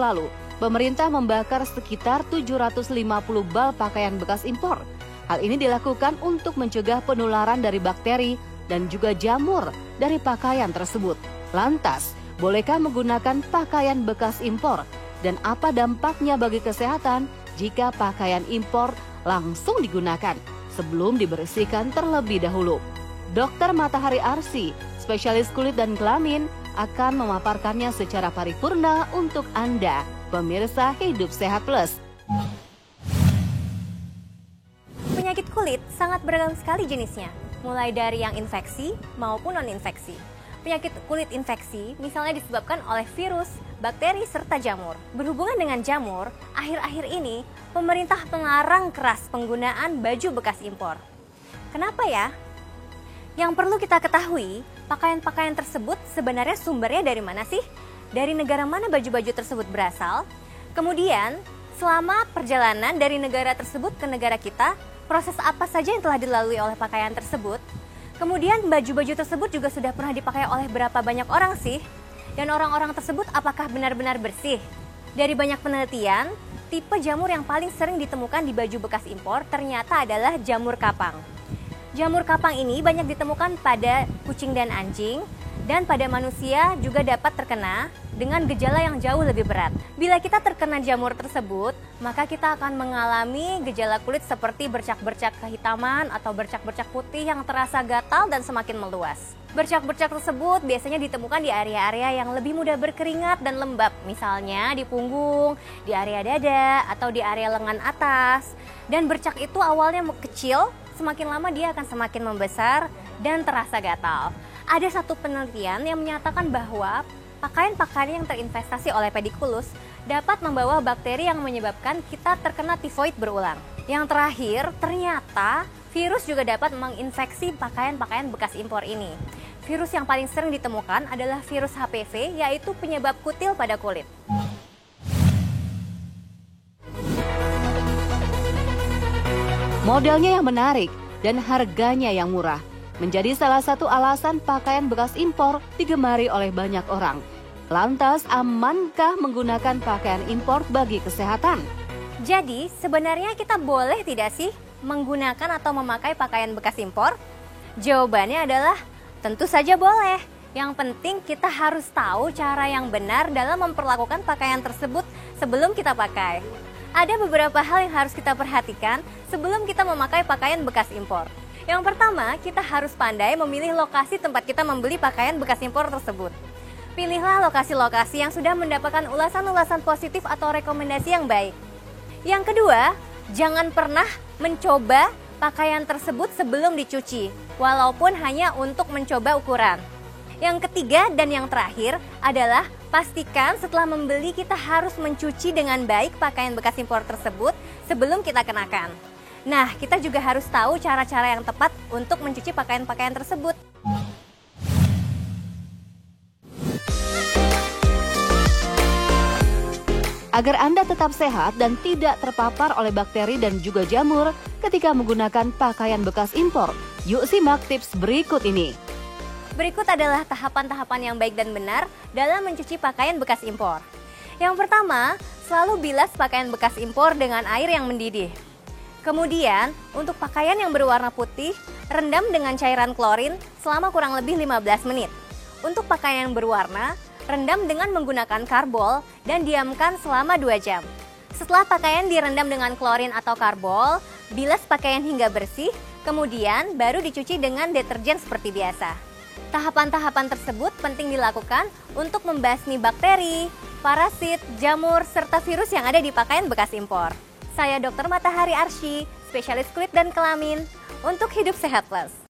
lalu, pemerintah membakar sekitar 750 bal pakaian bekas impor. Hal ini dilakukan untuk mencegah penularan dari bakteri dan juga jamur dari pakaian tersebut. Lantas, bolehkah menggunakan pakaian bekas impor? Dan apa dampaknya bagi kesehatan jika pakaian impor langsung digunakan sebelum dibersihkan terlebih dahulu? Dr. Matahari Arsy, spesialis kulit dan kelamin, akan memaparkannya secara paripurna untuk Anda, pemirsa Hidup Sehat Plus. Penyakit kulit sangat beragam sekali jenisnya, mulai dari yang infeksi maupun non-infeksi. Penyakit kulit infeksi misalnya disebabkan oleh virus, bakteri, serta jamur. Berhubungan dengan jamur, akhir-akhir ini pemerintah melarang keras penggunaan baju bekas impor. Kenapa ya? Yang perlu kita ketahui, pakaian-pakaian tersebut sebenarnya sumbernya dari mana sih? Dari negara mana baju-baju tersebut berasal? Kemudian, selama perjalanan dari negara tersebut ke negara kita, proses apa saja yang telah dilalui oleh pakaian tersebut? Kemudian baju-baju tersebut juga sudah pernah dipakai oleh berapa banyak orang sih? Dan orang-orang tersebut apakah benar-benar bersih? Dari banyak penelitian, tipe jamur yang paling sering ditemukan di baju bekas impor ternyata adalah jamur kapang. Jamur kapang ini banyak ditemukan pada kucing dan anjing, dan pada manusia juga dapat terkena dengan gejala yang jauh lebih berat. Bila kita terkena jamur tersebut, maka kita akan mengalami gejala kulit seperti bercak-bercak kehitaman atau bercak-bercak putih yang terasa gatal dan semakin meluas. Bercak-bercak tersebut biasanya ditemukan di area-area yang lebih mudah berkeringat dan lembab, misalnya di punggung, di area dada, atau di area lengan atas. Dan bercak itu awalnya kecil, semakin lama dia akan semakin membesar dan terasa gatal. Ada satu penelitian yang menyatakan bahwa pakaian-pakaian yang terinfestasi oleh pedikulus dapat membawa bakteri yang menyebabkan kita terkena tifoid berulang. Yang terakhir, ternyata virus juga dapat menginfeksi pakaian-pakaian bekas impor ini. Virus yang paling sering ditemukan adalah virus HPV, yaitu penyebab kutil pada kulit. Modelnya yang menarik dan harganya yang murah menjadi salah satu alasan pakaian bekas impor digemari oleh banyak orang. Lantas, amankah menggunakan pakaian impor bagi kesehatan? Jadi, sebenarnya kita boleh tidak sih menggunakan atau memakai pakaian bekas impor? Jawabannya adalah tentu saja boleh. Yang penting kita harus tahu cara yang benar dalam memperlakukan pakaian tersebut sebelum kita pakai. Ada beberapa hal yang harus kita perhatikan sebelum kita memakai pakaian bekas impor. Yang pertama, kita harus pandai memilih lokasi tempat kita membeli pakaian bekas impor tersebut. Pilihlah lokasi-lokasi yang sudah mendapatkan ulasan-ulasan positif atau rekomendasi yang baik. Yang kedua, jangan pernah mencoba pakaian tersebut sebelum dicuci, walaupun hanya untuk mencoba ukuran. Yang ketiga dan yang terakhir adalah pastikan setelah membeli kita harus mencuci dengan baik pakaian bekas impor tersebut sebelum kita kenakan. Nah, kita juga harus tahu cara-cara yang tepat untuk mencuci pakaian-pakaian tersebut. Agar Anda tetap sehat dan tidak terpapar oleh bakteri dan juga jamur ketika menggunakan pakaian bekas impor, yuk simak tips berikut ini. Berikut adalah tahapan-tahapan yang baik dan benar dalam mencuci pakaian bekas impor. Yang pertama, selalu bilas pakaian bekas impor dengan air yang mendidih. Kemudian, untuk pakaian yang berwarna putih, rendam dengan cairan klorin selama kurang lebih 15 menit. Untuk pakaian yang berwarna, rendam dengan menggunakan karbol dan diamkan selama 2 jam. Setelah pakaian direndam dengan klorin atau karbol, bilas pakaian hingga bersih, kemudian baru dicuci dengan deterjen seperti biasa. Tahapan-tahapan tersebut penting dilakukan untuk membasmi bakteri, parasit, jamur, serta virus yang ada di pakaian bekas impor. Saya Dr. Matahari Arsy, spesialis kulit dan kelamin, untuk Hidup Sehat Plus.